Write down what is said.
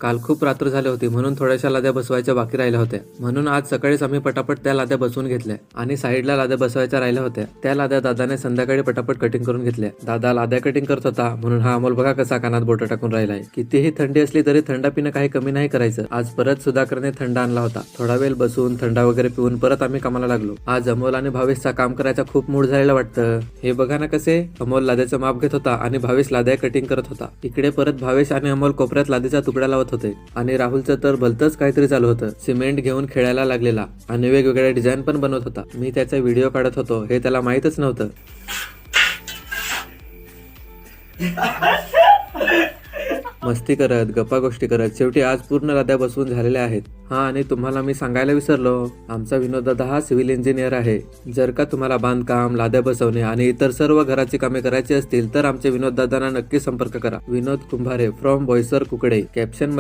काल खूप रात्र झाली होती म्हणून थोड्याशा लाद्या बसवायच्या बाकी राहिल्या होत्या, म्हणून आज सकाळीच आम्ही पटापट त्या लाद्या बसवून घेतल्या आणि साईडला लाद्या बसवायच्या राहिल्या होत्या त्या लाद्या दादाने संध्याकाळी पटापट कटिंग करून घेतल्या। दादा लाद्या कटिंग करत होता म्हणून हा अमोल बघा कसा कानात बोट टाकून राहिलाय। कितीही थंडी असली तरी थंडा पिणं काही कमी नाही करायचं। आज परत सुधाकरने थंडा आणला होता, थोडा वेळ बसून थंडा वगैरे पिऊन परत आम्ही कामाला लागलो। आज अमोल आणि भावेशचा काम करायचा खूप मूड झालेला वाटतं। हे बघा ना कसे अमोल लाद्याचं माप घेत होता आणि भावेश लाद्या कटिंग करत होता। इकडे परत भावेश आणि अमोल कोपऱ्यात लादीचा तुकडा लावत होते आणि राहुलचं तर भलतंच काहीतरी चालू होतं। सिमेंट घेऊन खेळायला लागलेला आणि वेगवेगळ्या डिझाईन पण बनवत होता। मी त्याचा व्हिडिओ काढत होतो हे त्याला माहीतच नव्हतं। मस्ती करत गप्पा गोष्टी करत शेवटी आज पूर्ण लाद्या बसवून झालेल्या आहेत। हा आणि तुम्हाला मी सांगायला विसरलो, आमचा विनोद दादा हा सिव्हिल इंजिनियर आहे। जर का तुम्हाला बांधकाम, लाद्या बसवणे आणि इतर सर्व घराची कामे करायची असतील तर आमच्या विनोद दादांना नक्की संपर्क करा। विनोद कुंभारे फ्रॉम बोईसर कुकडे। कॅप्शन